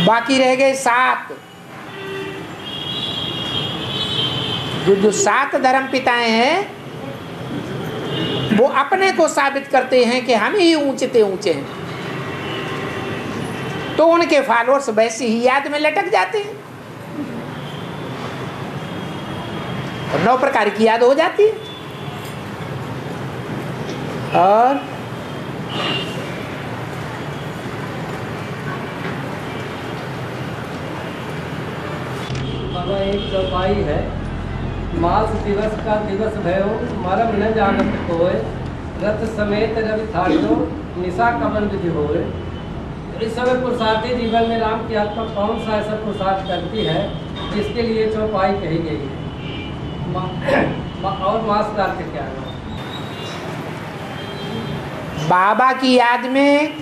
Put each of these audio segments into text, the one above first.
बाकी रह गए 7। जो 7 धर्म पिताएं हैं वो अपने को साबित करते हैं कि हम ही ऊंचे ऊंचे हैं, तो उनके फॉलोअर्स वैसी ही याद में लटक जाते हैं और 9 प्रकार की याद हो जाती है। और बाबा एक चौपाई है, मास दिवस का दिवस भयो मरम न जानत कोय, रथ समेत रवि थाड़ो निशा कमल विधि होए। इस समय पुरुषार्थी जीवन में राम की आत्मा कौन सा ऐसा पुरुषार्थ करती है जिसके लिए चौपाई कही गई है, और मास का अर्थ क्या है? बाबा की याद में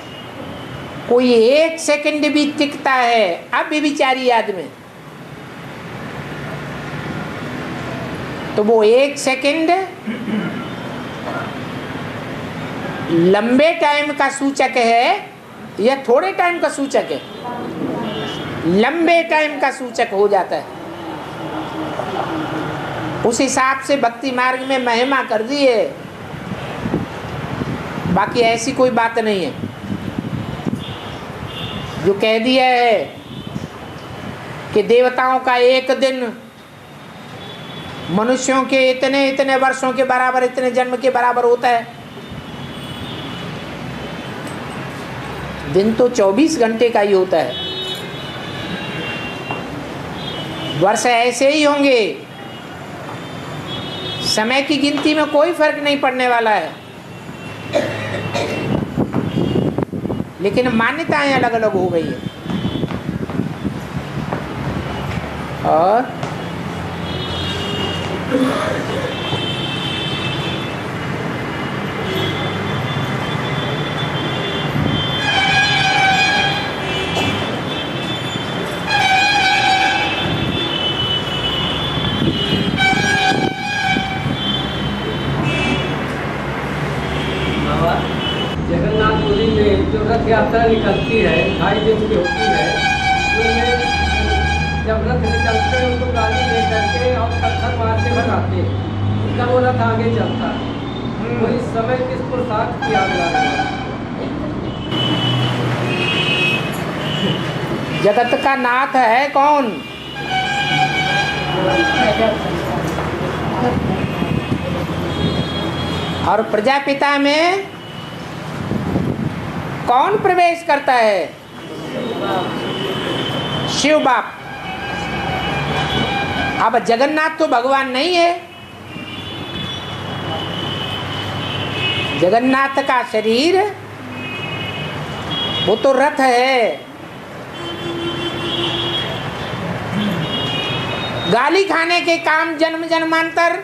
कोई 1 सेकंड भी टिकता है अब भी विचारी याद में, तो वो 1 सेकंड लंबे टाइम का सूचक है या थोड़े टाइम का सूचक है? लंबे टाइम का सूचक हो जाता है। उस हिसाब से भक्ति मार्ग में महिमा कर दी है, बाकी ऐसी कोई बात नहीं है। जो कह दिया है कि देवताओं का एक दिन मनुष्यों के इतने इतने वर्षों के बराबर, इतने जन्म के बराबर होता है। दिन तो 24 घंटे का ही होता है, वर्ष ऐसे ही होंगे, समय की गिनती में कोई फर्क नहीं पड़ने वाला है। लेकिन मान्यताएं अलग अलग हो गई है। और जगन्नाथपुरी में जो रथ यात्रा निकलती है 2.5 दिन की होती है, उसमें जब रथ निकलते हैं उनको गाड़ी ले करके और पत्थर मार के भगाते हैं, उनका वो रथ आगे चलता है। तो इस समय किस पुरुषार्थ की याद आ रही है? जगत का नाथ है कौन? और प्रजापिता में कौन प्रवेश करता है? शिव बाप। अब जगन्नाथ तो भगवान नहीं है, जगन्नाथ का शरीर वो तो रथ है। गाली खाने के काम जन्म जन्मांतर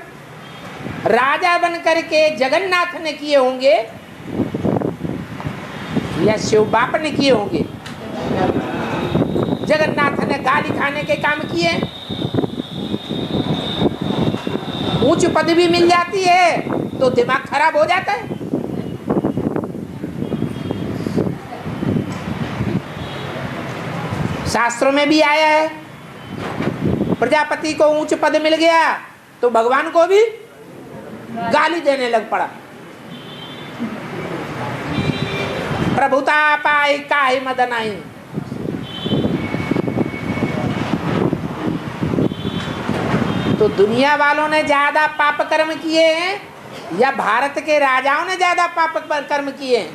राजा बन करके जगन्नाथ ने किए होंगे या शिव बाप ने किए होंगे? जगन्नाथ ने गाली खाने के काम किए, ऊंच पदवी मिल जाती है तो दिमाग खराब हो जाता है। शास्त्रों में भी आया है, प्रजापति को ऊंच पद मिल गया तो भगवान को भी गाली देने लग पड़ा। प्रभुता पाई काहे मदन आई। तो दुनिया वालों ने ज्यादा पाप कर्म किए हैं या भारत के राजाओं ने ज्यादा पाप कर्म किए हैं?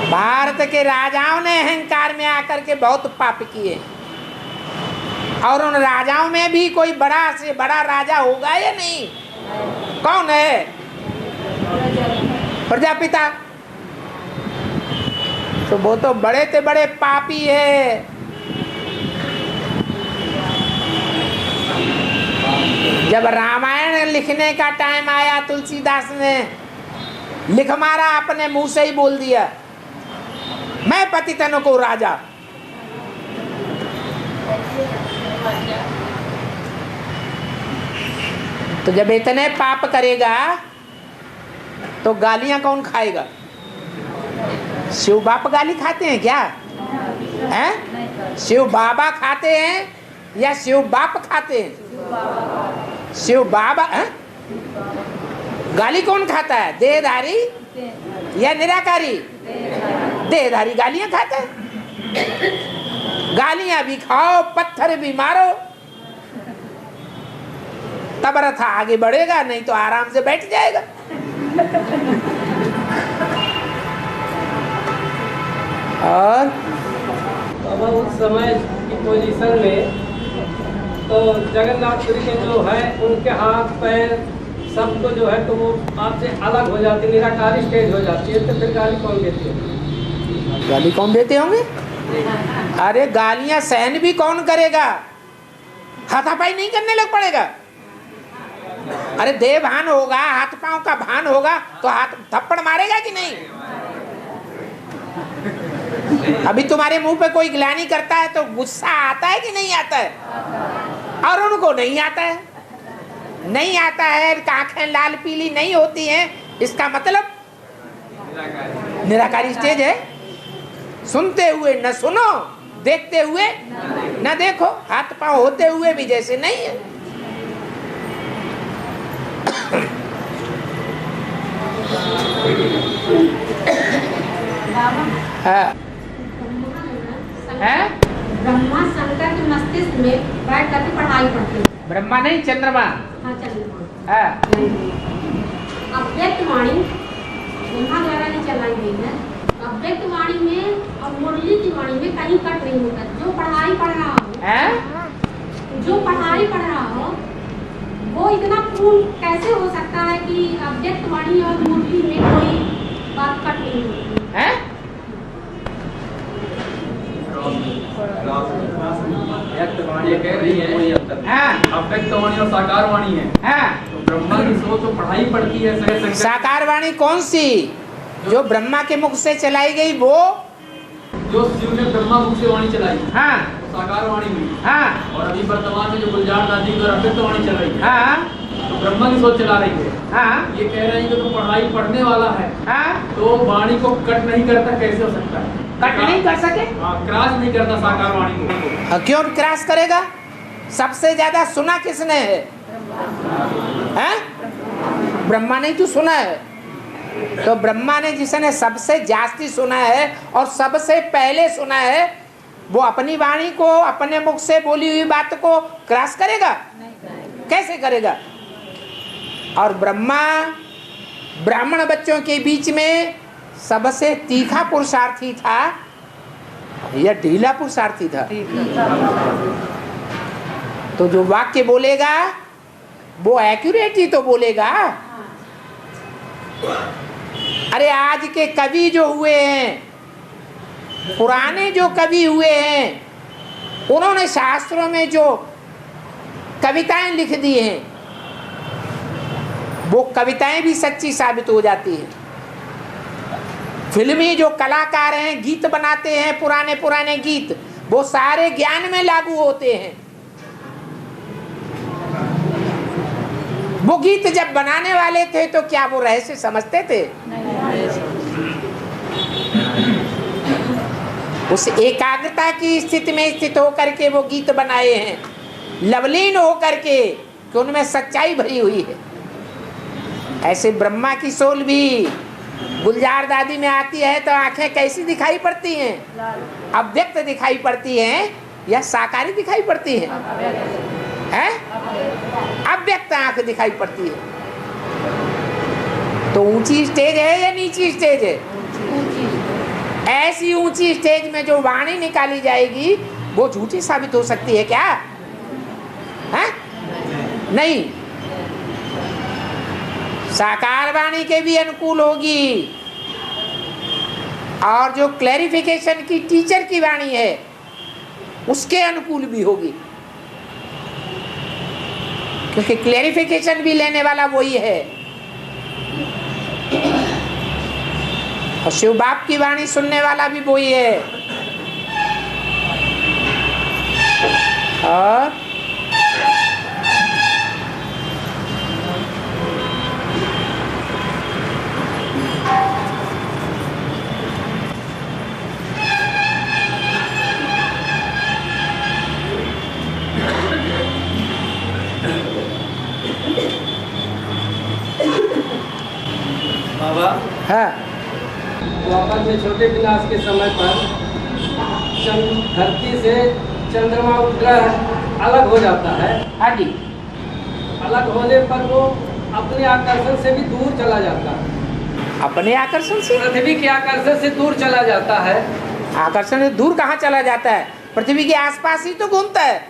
भारत के राजाओं ने अहंकार में आकर के बहुत पाप किए, और उन राजाओं में भी कोई बड़ा से बड़ा राजा होगा या नहीं? कौन है? प्रजापिता। तो वो तो बड़े से बड़े पापी है। जब रामायण लिखने का टाइम आया, तुलसीदास ने लिख मारा, अपने मुंह से ही बोल दिया, मैं पतितन को राजा। तो जब इतने पाप करेगा तो गालियां कौन खाएगा? शिव बाप गाली खाते हैं क्या? हैं? शिव बाबा खाते हैं या शिव बाप खाते हैं? शिव बाबा हैं? गाली कौन खाता है, देहधारी या निराकारी? देहधारी गालियां खाता है। गालियां भी खाओ, पत्थर भी मारो, तब रथ आगे बढ़ेगा, नहीं तो आराम से बैठ जाएगा। और अब उस समय की पोजीशन में तो जगन्नाथपुरी के जो है उनके हाथ पैर सबको जो है तो वो आपसे अलग हो जाती, निराकारी स्टेज हो जाती है, तो फिर गाली कौन देती है? गाली कौन देते होंगे? अरे गालियां सहन भी कौन करेगा? हाथापाई नहीं करने लग पड़ेगा। अरे देह भान होगा, हाथ पांव का भान होगा तो हाथ थप्पड़ मारेगा कि नहीं? अभी तुम्हारे मुंह पे कोई गिलानी करता है तो गुस्सा आता है कि नहीं आता है? और उनको नहीं आता है, नहीं आता है, आंखें लाल पीली नहीं होती हैं, इसका मतलब निराकारी स्टेज है। सुनते हुए न सुनो, देखते हुए न देखो, हाथ पांव होते हुए भी जैसे नहीं है। ब्रह्मा शंकर के मस्तिष्क में बैठ करके पढ़ाई पढ़ते हैं। ब्रह्मा नहीं, चंद्रमा। हाँ, चंद्रमा। अव्यक्त वाणी ब्रह्मा द्वारा नहीं चलाई गई है। अव्यक्त वाणी में और मुरली की वाणी में कहीं कट नहीं होता। जो पढ़ाई पढ़ रहा हो वो इतना पूर्ण कैसे हो सकता है कि अव्यक्त वाणी और मुरली में कोई बात कट नहीं होती है? कह रही है अव्यक्त वाणी और साकार वाणी है। तो ब्रह्मा की सोच तो पढ़ाई पड़ती है। साकार वाणी कौन सी? जो ब्रह्मा के मुख से चलाई गई वो, जो शिव ने ब्रह्मा मुख से वाणी चलाई, हाँ, तो साकार वाणी हुई। हाँ, और अभी वर्तमान में जो गुलजार दादी और अव्यक्त वाणी चल रही है, हाँ, तो ब्रह्मा की सोच चला रही है। हाँ, ये कह रहे हैं कि तो पढ़ाई पढ़ने वाला है, हाँ, तो वाणी को कट नहीं करता, कैसे हो सकता है? कट नहीं कर सके? क्रॉस नहीं करता साकार वाणी को। क्यों क्रॉस करेगा? सबसे ज्यादा सुना किसने है? ब्रह्मा ने तो सुना है। तो ब्रह्मा ने जिसने सबसे जास्ती सुना है और सबसे पहले सुना है, वो अपनी वाणी को, अपने मुख से बोली हुई बात को क्रॉस करेगा? कैसे करेगा? और ब्रह्मा ब्राह्मण बच्चों के बीच में सबसे तीखा पुरुषार्थी था या ढीला पुरुषार्थी था? तो जो वाक्य बोलेगा वो एक्यूरेट ही तो बोलेगा। अरे आज के कवि जो हुए हैं, पुराने जो कवि हुए हैं, उन्होंने शास्त्रों में जो कविताएं लिख दी हैं, वो कविताएं भी सच्ची साबित हो जाती हैं। फिल्मी जो कलाकार हैं, गीत बनाते हैं, पुराने पुराने गीत, वो सारे ज्ञान में लागू होते हैं। वो गीत जब बनाने वाले थे तो क्या वो रहस्य समझते थे? उस एकाग्रता की स्थिति में स्थित होकर के वो गीत बनाए हैं, लवलीन होकर के, कि उनमें सच्चाई भरी हुई है। ऐसे ब्रह्मा की सोल भी गुलजार दादी में आती है तो आंखें कैसी दिखाई पड़ती हैं? अव्यक्त दिखाई पड़ती हैं या साकारी दिखाई पड़ती हैं? अव्यक्त आंख दिखाई पड़ती है। तो ऊंची स्टेज है या नीची स्टेज है? ऐसी ऊंची स्टेज में जो वाणी निकाली जाएगी वो झूठी साबित हो सकती है क्या? नहीं, साकार वाणी के भी अनुकूल होगी और जो क्लैरिफिकेशन की टीचर की वाणी है उसके अनुकूल भी होगी, क्योंकि क्लैरिफिकेशन भी लेने वाला वही है। और शिव बाप की वाणी सुनने वाला भी वही है। और हाँ द्वापर में छोटे विनाश के समय पर धरती से चंद्रमा उपग्रह अलग हो जाता है। हाँ जी। अलग होने पर वो अपने आकर्षण से भी दूर चला जाता है। अपने आकर्षण से? पृथ्वी के आकर्षण से दूर चला जाता है। आकर्षण से दूर कहाँ चला जाता है? पृथ्वी के आसपास ही तो घूमता है।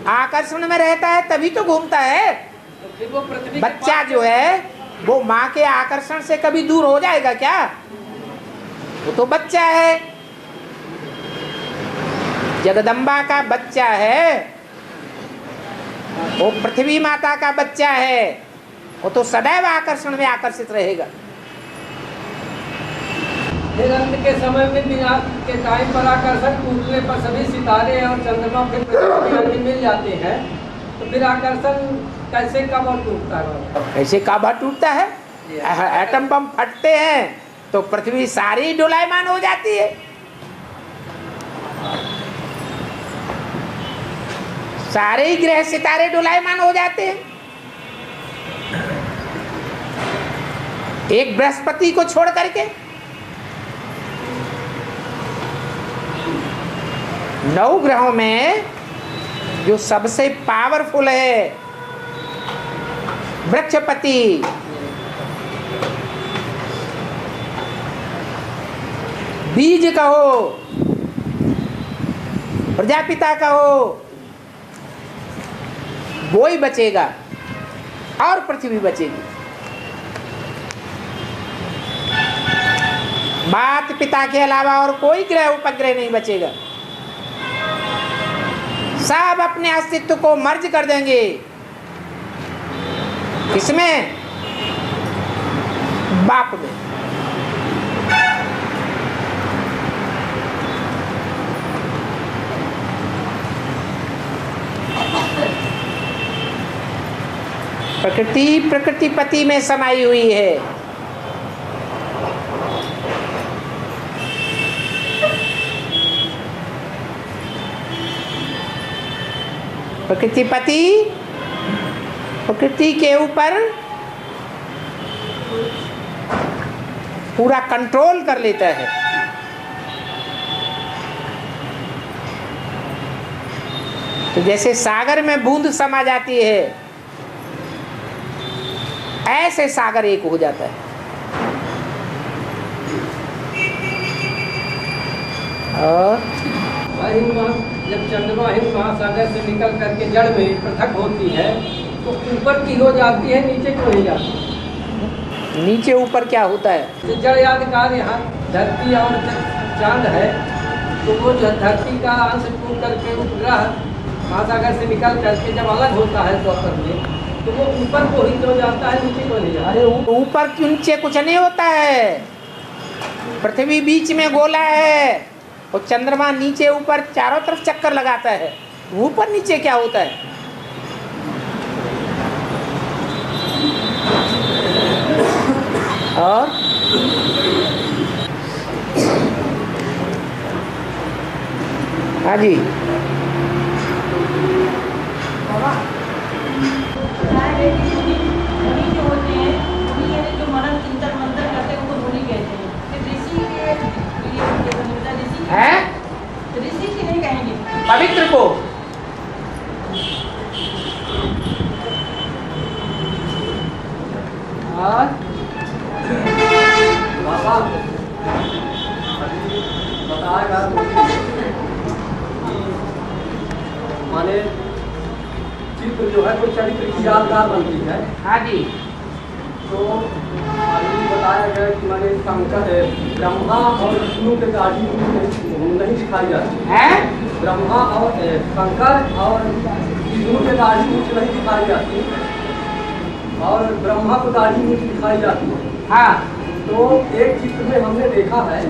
आकर्षण में रहता है तभी तो घूमता है। तो फिर वो पृथ्वी बच्चा जो है वो माँ के आकर्षण से कभी दूर हो जाएगा क्या? वो तो बच्चा है, जगदम्बा का बच्चा है, वो पृथ्वी माता का बच्चा है, वो तो सदैव आकर्षण में आकर्षित रहेगा। फिर अंत के समय में विनाश के टाइम पर आकर्षण टूटने पर सभी सितारे और चंद्रमा फिर पृथ्वी में मिल जाते हैं। तो फिर आकर्षण कैसे कब और टूटता है? कैसे काबा टूटता है? एटम बम फटते हैं तो पृथ्वी सारी डोलायमान हो जाती है। सारे ही ग्रह सितारे डोलायमान हो जाते हैं। एक बृहस्पति को छोड़ करके 9 ग्रहों में जो सबसे पावरफुल है बृहस्पति, बीज कहो, प्रजापिता कहो, वो ही बचेगा और पृथ्वी बचेगी। माता पिता के अलावा और कोई ग्रह उपग्रह नहीं बचेगा। सब अपने अस्तित्व को मर्ज कर देंगे। किसमें? बाप में। प्रकृति प्रकृतिपति में समाई हुई है। प्रकृतिपति प्रकृति के ऊपर पूरा कंट्रोल कर लेता है। तो जैसे सागर में बूंद समा जाती है, ऐसे सागर एक हो जाता है। और जब चंद्रमा हिंद महासागर से निकल करके जड़ में पृथक होती है तो ऊपर की हो जाती है, नीचे की नहीं जाती। नीचे ऊपर क्या होता है? तो जड़ यादगार यहाँ धरती और चांद है, तो वो जो धरती का अंश टूट करके उपग्रह महासागर से निकल करके जब अलग होता है द्वापर में, तो वो ऊपर को ही तो जाता है, नीचे को नहीं जाता। अरे ऊपर नीचे कुछ नहीं होता है। पृथ्वी बीच में गोला है और चंद्रमा नीचे ऊपर चारों तरफ चक्कर लगाता है। ऊपर नीचे क्या होता है? और हाँ जी, ऋषि की नहीं कहेंगे, पवित्र को बाबा बताएगा माने चित्र जो है कोई चरित्र की यादगार बनती है। हाँ जी। तो अभी बताया गया कि माने शंकर ब्रह्मा और विष्णु के दाढ़ी नहीं दिखाई जाती है। ब्रह्मा और शंकर और विष्णु के दाढ़ी मूछ नहीं दिखाई जाती और ब्रह्मा को दाढ़ी मूछ दिखाई जाती है। हाँ, तो एक चित्र में हमने देखा है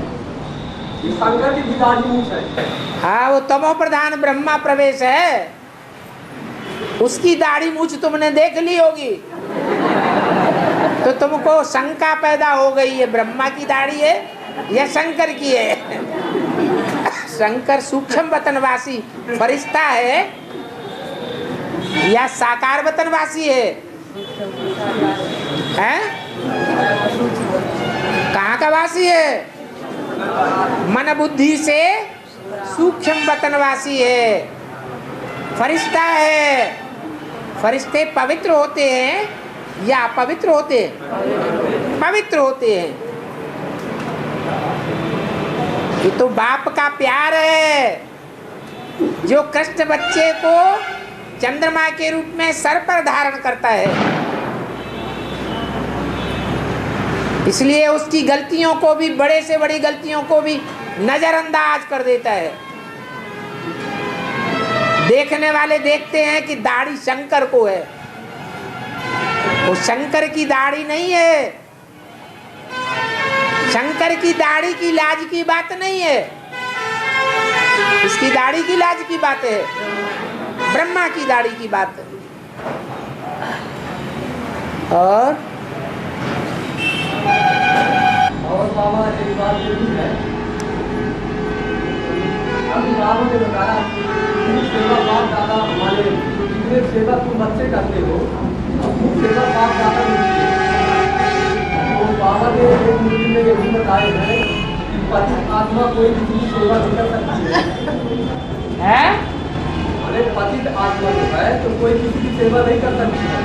कि शंकर की भी दाढ़ी मूछ है। हाँ, वो तमो प्रधान ब्रह्मा प्रवेश है, उसकी दाढ़ी मूछ तुमने देख ली होगी तो तुमको शंका पैदा हो गई है, ब्रह्मा की दाढ़ी है या शंकर की है। शंकर सूक्ष्म वतनवासी फरिश्ता है या साकार वतनवासी है? हैं? कहाँ का वासी है? मन बुद्धि से सूक्ष्म वतनवासी है, फरिश्ता है। फरिश्ते पवित्र होते हैं या अपवित्र होते हैं? पवित्र होते हैं। ये तो बाप का प्यार है जो कृष्ण बच्चे को चंद्रमा के रूप में सर पर धारण करता है। इसलिए उसकी गलतियों को भी, बड़े से बड़ी गलतियों को भी नजरअंदाज कर देता है। देखने वाले देखते हैं कि दाढ़ी शंकर को है, वो शंकर की दाढ़ी नहीं है। शंकर की दाढ़ी की लाज की बात नहीं है, इसकी दाढ़ी की लाज की बात है, ब्रह्मा की दाढ़ी की बात है। और बाबा एक बात ये भी है, अभी बाबा ने बताया सेवा बाप दादा हमारे जितने सेवा तुम बच्चे करते हो, सेवा बाप दादा मिलती है। तो बाबा ने एक मूर्ति में ये भी बताए हैं कि पतित आत्मा कोई भी सेवा नहीं कर सकती है। अरे पतित आत्मा जो है तो कोई किसी की सेवा नहीं कर सकती है।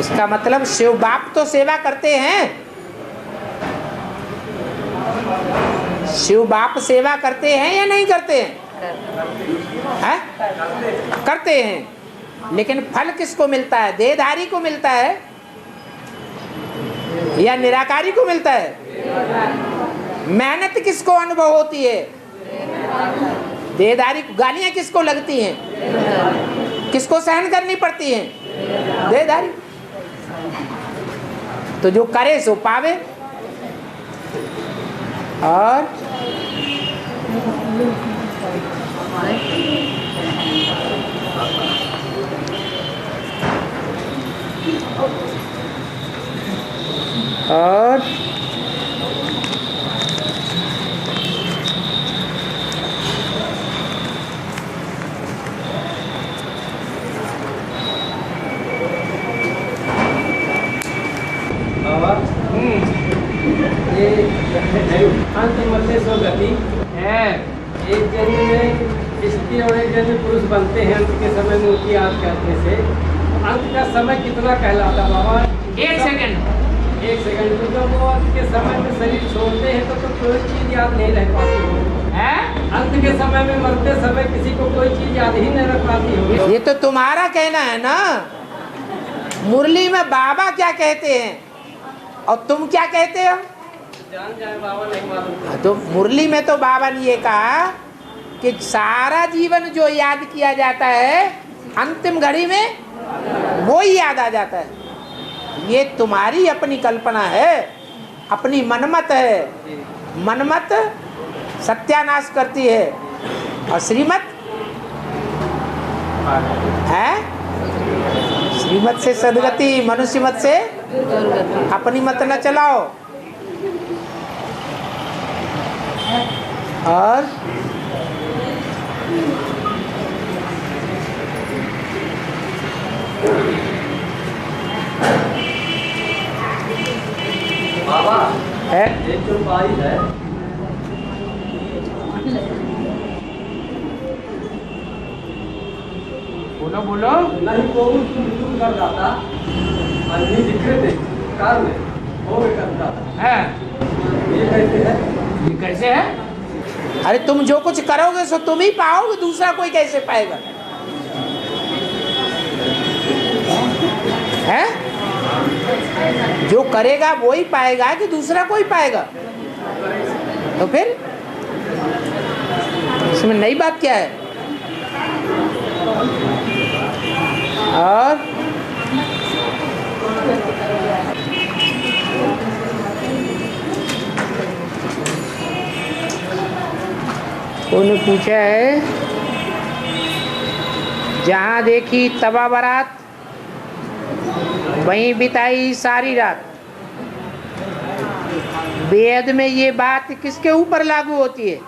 इसका मतलब शिव बाप तो सेवा करते हैं। शिव बाप सेवा करते हैं या नहीं करते हैं? करते हैं। लेकिन फल किसको मिलता है? देहधारी को मिलता है या निराकारी को मिलता है? मेहनत किसको अनुभव होती है? देहधारी को। गालियां किसको लगती हैं? किसको सहन करनी पड़ती हैं? देहधारी। तो जो करे सो पावे। और ये अंतमल्लेश्वर गति है। एक जन्म में स्त्री और एक जन्म में पुरुष बनते हैं अंत के समय में उनकी याद करने से। अंत का समय कितना कहलाता बाबा? 1 सेकंड। 1 सेकंड। तो जब वो अंत के समय में शरीर छोड़ते हैं तो कोई चीज याद नहीं रह पाती है। अंत के समय में मरते समय किसी को कोई चीज याद ही नहीं रख पाती होगी। ये तो तुम्हारा कहना है ना। मुरली में बाबा क्या कहते हैं और तुम क्या कहते हो? जान जाए बाबा, नहीं मालूम। तो मुरली में तो बाबा ने ये कहा कि सारा जीवन जो याद किया जाता है अंतिम घड़ी में वो ही याद आ जाता है। ये तुम्हारी अपनी कल्पना है, अपनी मनमत है। मनमत सत्यानाश करती है और श्रीमत है श्रीमत से सदगति, मनुष्य मत से अपनी मत न चलाओ। और बाबा है एक जो बाई है बोलो बोलो। नहीं को कर जाता और नहीं दिख रहे थे कार में वो भी करता है। ये कैसे है? ये कैसे है? अरे तुम जो कुछ करोगे सो तुम ही पाओगे, दूसरा कोई कैसे पाएगा? है? जो करेगा वो ही पाएगा कि दूसरा कोई पाएगा? तो फिर इसमें नई बात क्या है? और उन्होंने पूछा है, जहाँ देखी तबा बारात वहीं बिताई सारी रात। वेद में ये बात किसके ऊपर लागू होती है?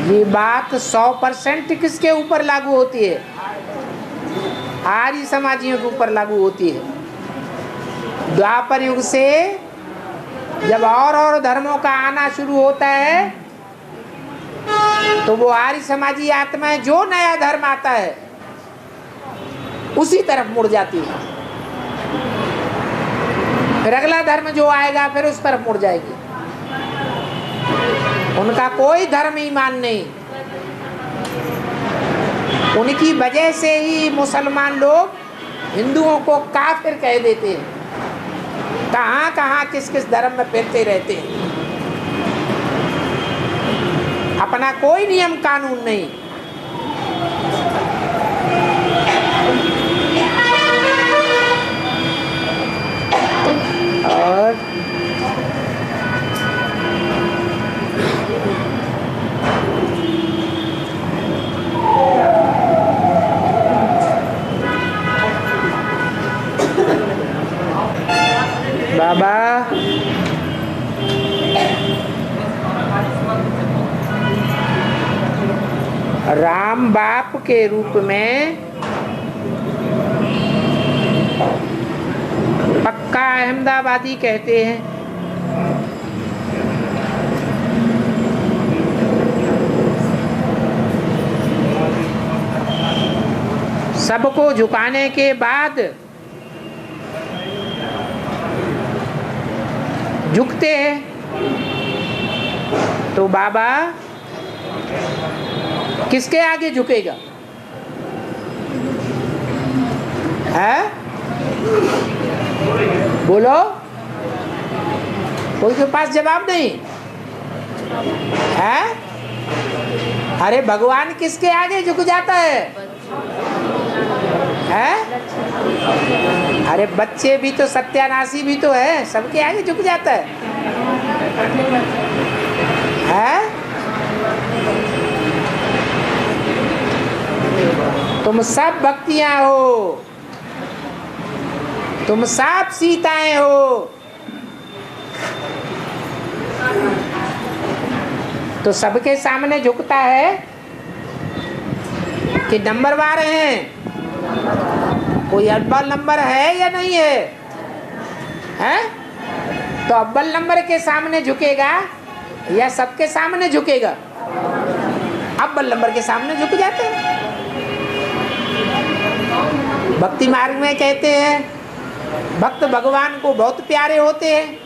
ये बात 100% किसके ऊपर लागू होती है? आर्य समाजियों के ऊपर लागू होती है। द्वापर युग से जब और धर्मों का आना शुरू होता है तो वो आर्य समाजी आत्माएं जो नया धर्म आता है उसी तरफ मुड़ जाती है। फिर अगला धर्म जो आएगा फिर उस तरफ मुड़ जाएगी। उनका कोई धर्म ईमान नहीं। उनकी वजह से ही मुसलमान लोग हिंदुओं को काफिर कह देते हैं। कहाँ कहाँ किस किस धर्म में फिरते रहते हैं। अपना कोई नियम कानून नहीं। और बाबा राम बाप के रूप में पक्का अहमदाबादी कहते हैं। सबको झुकाने के बाद झुकते हैं। तो बाबा किसके आगे झुकेगा? है? बोलो, कोई के पास जवाब नहीं है? अरे भगवान किसके आगे झुक जाता है? अरे बच्चे भी तो सत्यानाशी भी तो है, सबके आगे झुक जाता है? तुम सब भक्तियां हो, तुम सब सीताएं हो, तो सबके सामने झुकता है कि नंबरवार हैं? कोई अव्वल नंबर है या नहीं है? हैं? तो अव्वल नंबर के सामने झुकेगा या सबके सामने झुकेगा? अव्वल नंबर के सामने झुक जाते हैं। भक्ति मार्ग में कहते हैं भक्त भगवान को बहुत प्यारे होते हैं।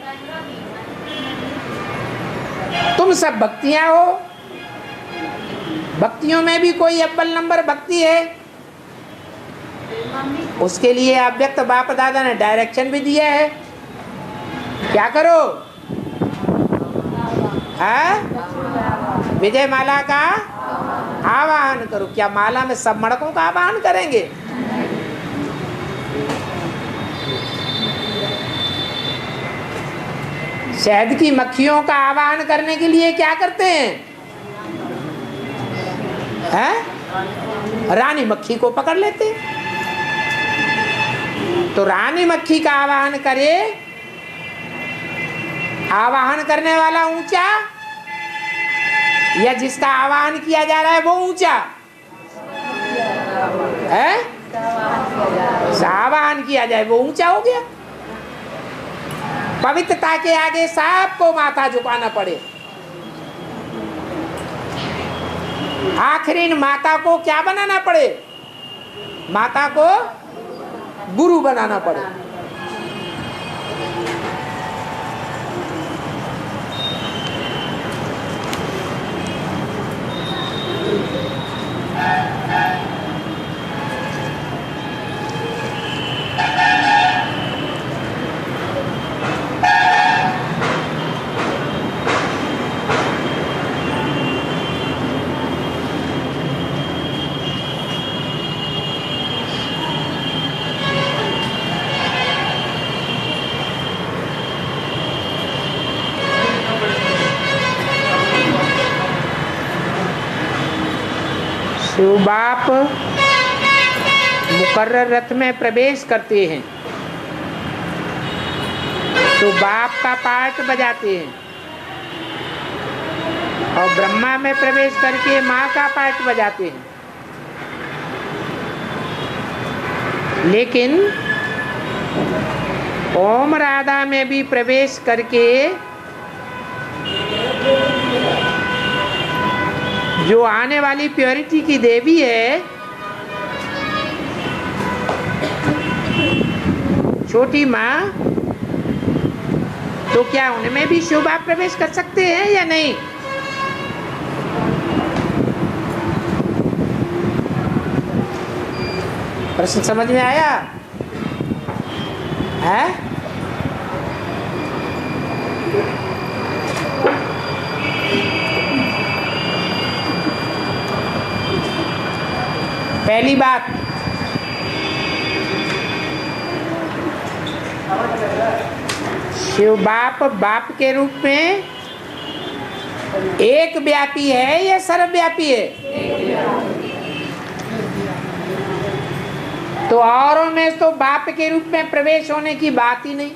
तुम सब भक्तियां हो, भक्तियों में भी कोई अव्वल नंबर भक्ति है। उसके लिए अव्यक्त बाप दादा ने डायरेक्शन भी दिया है, क्या करो? विजय माला का आवाहन करो। क्या माला में सब मड़कों का आवाहन करेंगे? शहद की मक्खियों का आवाहन करने के लिए क्या करते हैं? रानी मक्खी को पकड़ लेते हैं। तो रानी मक्खी का आवाहन करे, आवाहन करने वाला ऊंचा या जिसका आवाहन किया जा रहा है वो ऊंचा है? आवाहन किया जाए वो ऊंचा हो गया। पवित्रता के आगे सबको माथा झुकाना पड़े। आखिरी माता को क्या बनाना पड़े? माता को गुरु बनाना पड़े। शिव बाप मुकर्रर रथ में प्रवेश करते हैं तो बाप का पार्ट बजाते हैं, और ब्रह्मा में प्रवेश करके माँ का पार्ट बजाते हैं। लेकिन ओम राधा में भी प्रवेश करके जो आने वाली प्योरिटी की देवी है, छोटी माँ, तो क्या उनमें भी शोभा प्रवेश कर सकते हैं या नहीं? प्रश्न समझ में आया है? पहली बात, शिव बाप बाप के रूप में एक व्यापी है या सर्वव्यापी है? तो औरों में तो बाप के रूप में प्रवेश होने की बात ही नहीं।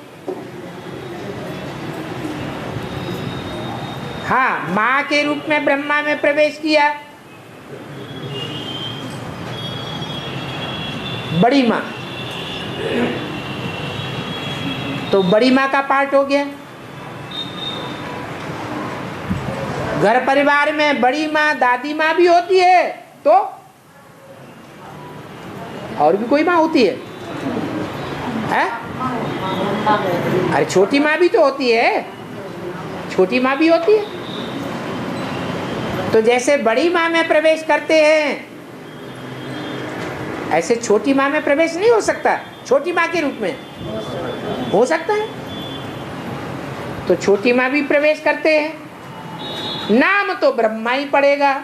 हाँ, माँ के रूप में ब्रह्मा में प्रवेश किया, बड़ी माँ, तो बड़ी माँ का पार्ट हो गया। घर परिवार में बड़ी माँ दादी माँ भी होती है, तो और भी कोई माँ होती है? अरे छोटी माँ भी तो होती है, छोटी माँ भी होती है। तो जैसे बड़ी माँ में प्रवेश करते हैं, ऐसे छोटी माँ में प्रवेश नहीं हो सकता? छोटी माँ के रूप में हो सकता है। तो छोटी माँ भी प्रवेश करते हैं, नाम तो ब्रह्मा ही पड़ेगा,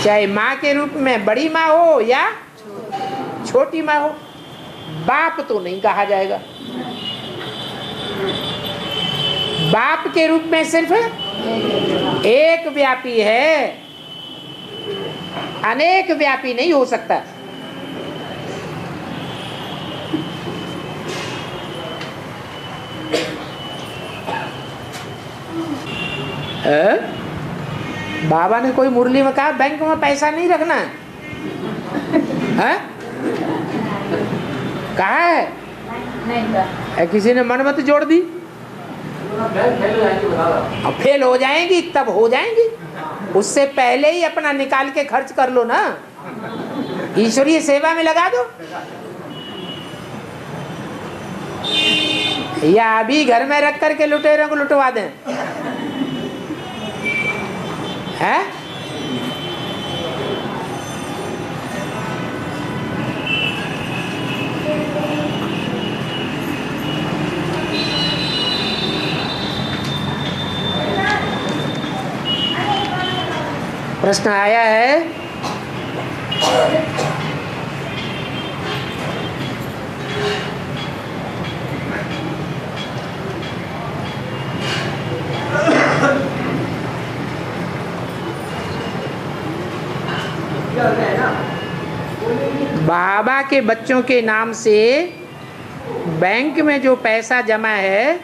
चाहे माँ के रूप में बड़ी माँ हो या छोटी माँ हो, बाप तो नहीं कहा जाएगा। बाप के रूप में सिर्फ एक व्यापी है, अनेक व्यापी नहीं हो सकता। बाबा ने कोई मुरली में कहा बैंक में पैसा नहीं रखना है? कहा है? नहीं, किसी ने मनमत जोड़ दी। अब फेल हो जाएंगी तब हो जाएंगी, उससे पहले ही अपना निकाल के खर्च कर लो ना, ईश्वरीय सेवा में लगा दो। या अभी घर में रख करके लुटेरों को लुटवा दें, है? प्रश्न आया है, बाबा के बच्चों के नाम से बैंक में जो पैसा जमा है,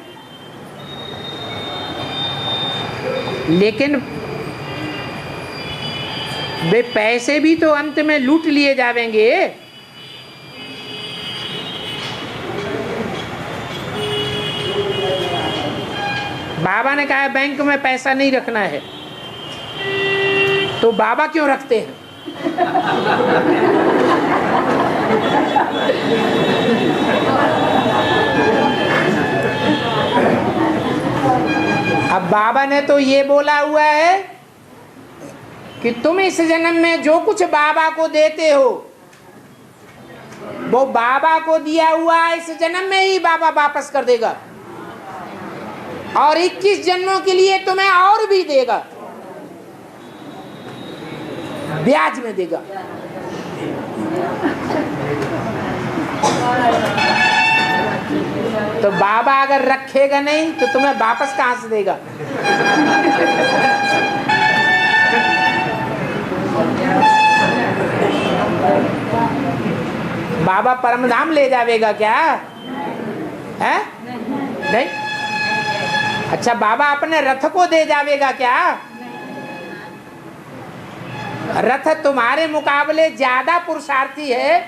लेकिन वे पैसे भी तो अंत में लूट लिए जाएंगे। बाबा ने कहा बैंक में पैसा नहीं रखना है, तो बाबा क्यों रखते हैं? अब बाबा ने तो ये बोला हुआ है कि तुम इस जन्म में जो कुछ बाबा को देते हो, वो बाबा को दिया हुआ इस जन्म में ही बाबा वापस कर देगा, और 21 जन्मों के लिए तुम्हें और भी देगा, ब्याज में देगा। तो बाबा अगर रखेगा नहीं तो तुम्हें वापस कहां से देगा? बाबा परमधाम ले जाएगा क्या? है? नहीं। अच्छा, बाबा अपने रथ को दे जाएगा क्या? रथ तुम्हारे मुकाबले ज्यादा पुरुषार्थी है,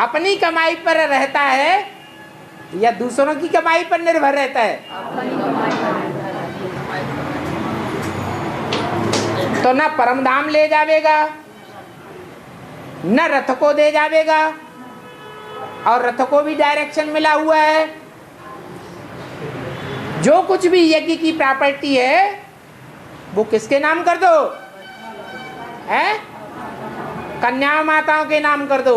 अपनी कमाई पर रहता है या दूसरों की कमाई पर निर्भर रहता है? तो न परमधाम ले जावेगा, न रथ को दे जावेगा, और रथ को भी डायरेक्शन मिला हुआ है। जो कुछ भी यज्ञ की प्रॉपर्टी है वो किसके नाम कर दो? है? कन्या माताओं के नाम कर दो।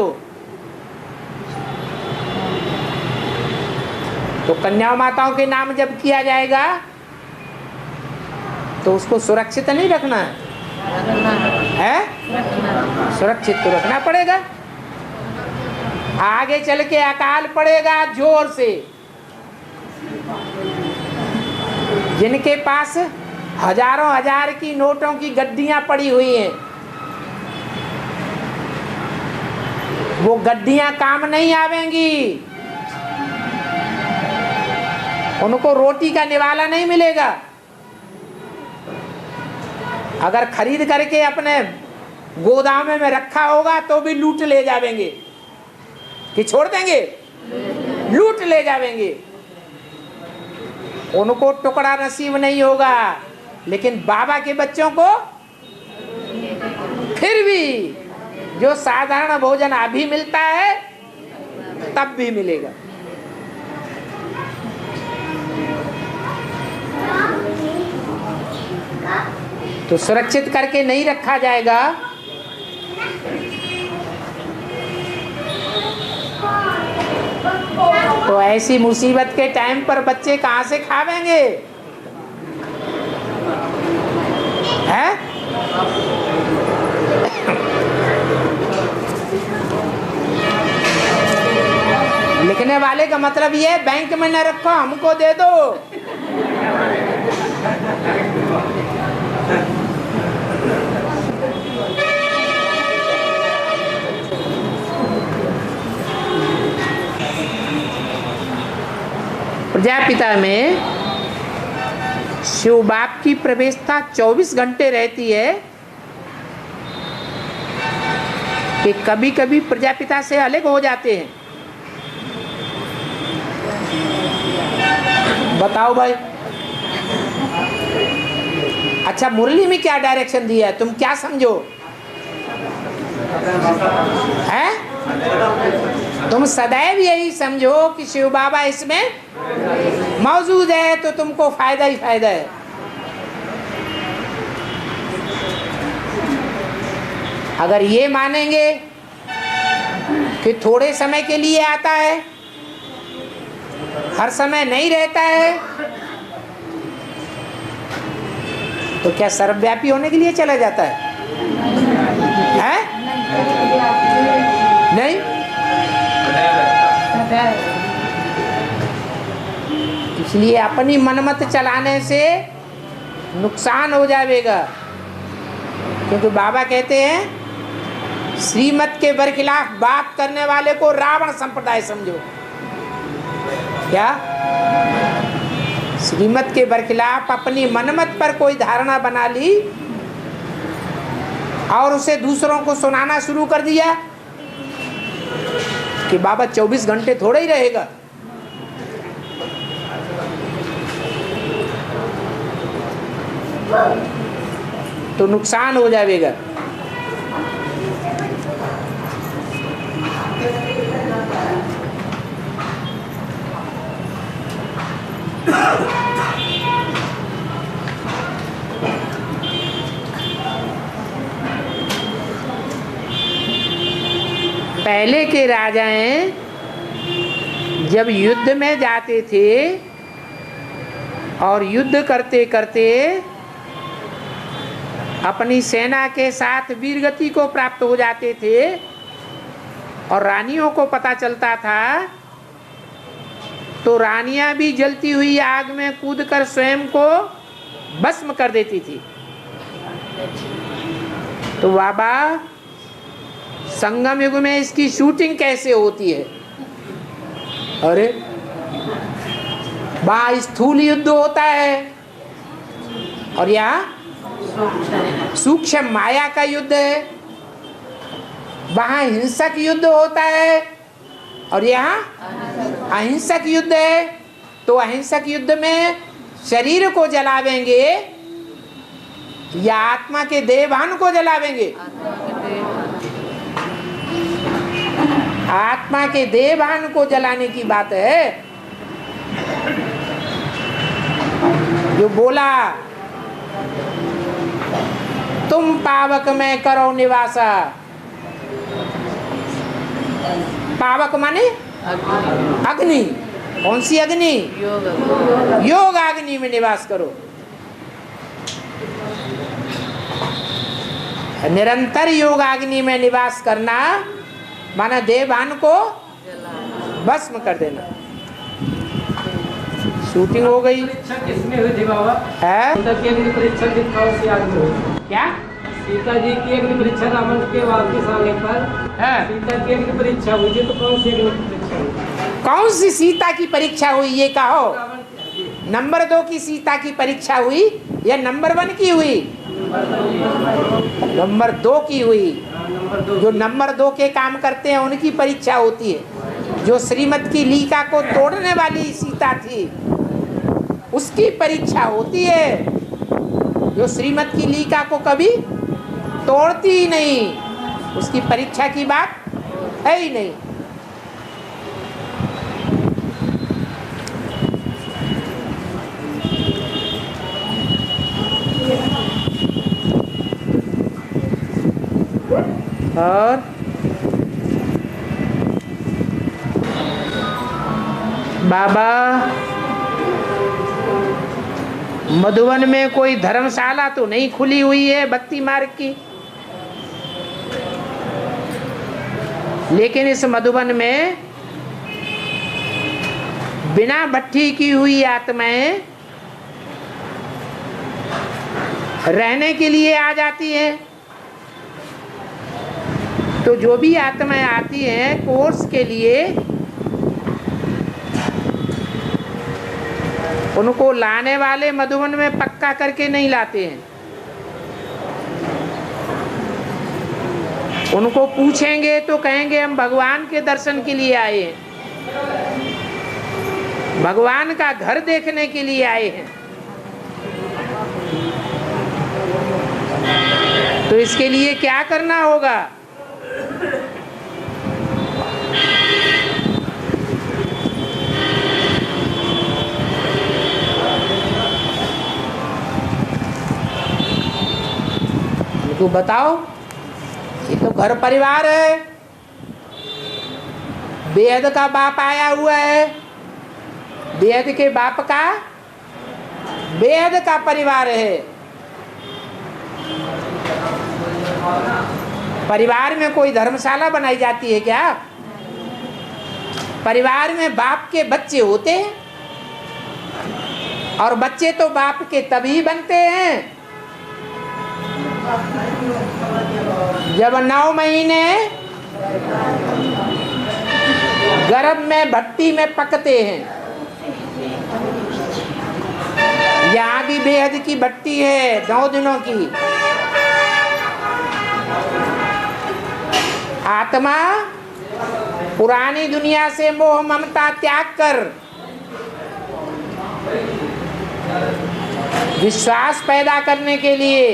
तो कन्या माताओं के नाम जब किया जाएगा तो उसको सुरक्षित नहीं रखना है? सुरक्षित तो रखना पड़ेगा। आगे चल के अकाल पड़ेगा जोर से। जिनके पास हजारों हजार की नोटों की गड्डियां पड़ी हुई हैं, वो गड्डियां काम नहीं आवेंगी, उनको रोटी का निवाला नहीं मिलेगा। अगर खरीद करके अपने गोदाम में रखा होगा तो भी लूट ले जावेंगे कि छोड़ देंगे? लूट ले जावेंगे। उनको टुकड़ा नसीब नहीं होगा, लेकिन बाबा के बच्चों को फिर भी जो साधारण भोजन अभी मिलता है तब भी मिलेगा। तो सुरक्षित करके नहीं रखा जाएगा तो ऐसी मुसीबत के टाइम पर बच्चे कहां से खावेंगे? हैं? लिखने वाले का मतलब ये बैंक में न रखो, हमको दे दो। प्रजापिता में शिव बाप की प्रवेशता 24 घंटे रहती है कि कभी कभी प्रजापिता से अलग हो जाते हैं। बताओ भाई। अच्छा, मुरली में क्या डायरेक्शन दिया है, तुम क्या समझो? है? तुम सदैव यही समझो कि शिव बाबा इसमें मौजूद है तो तुमको फायदा ही फायदा है। अगर ये मानेंगे कि थोड़े समय के लिए आता है, हर समय नहीं रहता है, तो क्या सर्वव्यापी होने के लिए चला जाता है? हैं? नहीं। इसलिए अपनी मनमत चलाने से नुकसान हो जाएगा, क्योंकि बाबा कहते हैं श्रीमत के बरखिलाफ बात करने वाले को रावण संप्रदाय समझो। क्या? श्रीमत के बरखिलाफ अपनी मनमत पर कोई धारणा बना ली और उसे दूसरों को सुनाना शुरू कर दिया कि बाबा 24 घंटे थोड़ा ही रहेगा। तो नुकसान हो जाएगा। पहले के राजाएं जब युद्ध में जाते थे और युद्ध करते करते अपनी सेना के साथ वीरगति को प्राप्त हो जाते थे और रानियों को पता चलता था तो रानियां भी जलती हुई आग में कूदकर स्वयं को भस्म कर देती थी। तो बाबा संगम युग में इसकी शूटिंग कैसे होती है? अरे वहाँ स्थूल युद्ध होता है और यहाँ सूक्ष्म माया का युद्ध है, वहां हिंसक युद्ध होता है और यहाँ अहिंसक युद्ध है। तो अहिंसक युद्ध में शरीर को जलावेंगे या आत्मा के देहभान को जलावेंगे? आत्मा के देहभान को जलाने की बात है। जो बोला तुम पावक में करो निवासा, पावक माने अग्नि। कौन सी अग्नि? योग अग्नि में निवास करो। निरंतर योग अग्नि में निवास करना माना देहभान को भस्म कर देना। शूटिंग हो गई। परीक्षा किसमें हुई थी बाबा? है सीता की अग्नि परीक्षा किस कौन सी आग में हुई? क्या? सीता जी की अग्नि परीक्षा रावण के वापस आने पर है सीता की अग्नि परीक्षा हुई थी, तो कौन सी अग्नि परीक्षा हुई? कौन सी सीता की परीक्षा हुई ये कहो? रावण की। नंबर 2 की सीता की परीक्षा हुई या नंबर 1 की हुई? नंबर 2 की हुई। नंबर 2। जो नंबर 2 के काम करते हैं उनकी परीक्षा होती है। जो श्रीमत की लीका को तोड़ने वाली सीता थी उसकी परीक्षा होती है। जो श्रीमत की लीका को कभी तोड़ती ही नहीं, उसकी परीक्षा की बात है ही नहीं। और बाबा मधुबन में कोई धर्मशाला तो नहीं खुली हुई है भक्ति मार्ग की, लेकिन इस मधुबन में बिना भट्ठी की हुई आत्माएं रहने के लिए आ जाती हैं। तो जो भी आत्माएं आती हैं कोर्स के लिए, उनको लाने वाले मधुबन में पक्का करके नहीं लाते हैं। उनको पूछेंगे तो कहेंगे हम भगवान के दर्शन के लिए आए हैं, भगवान का घर देखने के लिए आए हैं। तो इसके लिए क्या करना होगा? तो बताओ। ये तो घर परिवार है, बेहद का बाप आया हुआ है, बेहद के बाप का बेहद का परिवार है। परिवार में कोई धर्मशाला बनाई जाती है क्या? परिवार में बाप के बच्चे होते हैं और बच्चे तो बाप के तभी बनते हैं जब 9 महीने गर्भ में भट्टी में पकते हैं। यहाँ भी बेहद की भट्टी है 9 दिनों की। आत्मा पुरानी दुनिया से मोह ममता त्याग कर विश्वास पैदा करने के लिए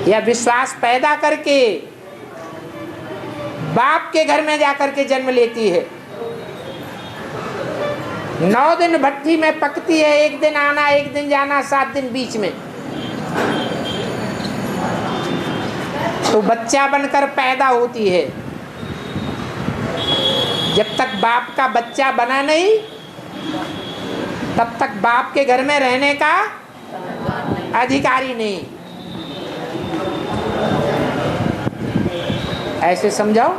या विश्वास पैदा करके बाप के घर में जाकर के जन्म लेती है। 9 दिन भट्टी में पकती है, 1 दिन आना 1 दिन जाना, 7 दिन बीच में। तो बच्चा बनकर पैदा होती है। जब तक बाप का बच्चा बना नहीं तब तक बाप के घर में रहने का अधिकारी नहीं। ऐसे समझाओ।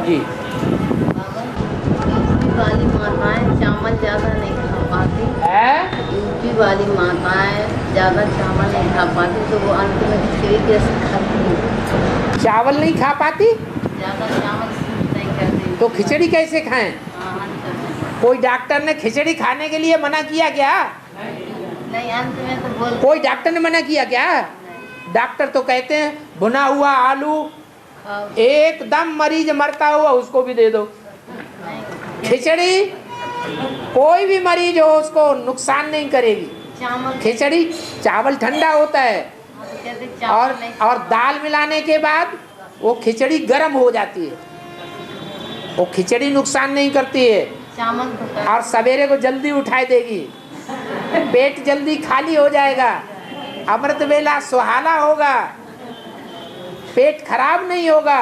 जी। यूपी वाली माताएं चावल ज़्यादा नहीं खा पाती। है यूपी वाली माताएं ज़्यादा चावल नहीं खा पाती, तो वो अंत में खिचड़ी कैसे खाती हैं? चावल नहीं खा पाती ज़्यादा चावल सूट नहीं करती, तो खिचड़ी कैसे खाएं? हाँ, अंत में। कोई डॉक्टर ने खिचड़ी खाने के लिए मना किया क्या? नहीं, अंत में तो बोल कोई डॉक्टर ने मना किया क्या? डॉक्टर तो कहते हैं भुना हुआ आलू खाओ। एकदम मरीज मरता हुआ उसको भी दे दो। नहीं, खिचड़ी कोई भी मरीज हो उसको नुकसान नहीं करेगी। चावल खिचड़ी चावल ठंडा होता है कहते और चावल नहीं। और दाल मिलाने के बाद वो खिचड़ी गर्म हो जाती है। वो खिचड़ी नुकसान नहीं करती है चावल तो और सवेरे को जल्दी उठाई देगी। पेट जल्दी खाली हो जाएगा, अमृत वेला सुहाना होगा, पेट खराब नहीं होगा।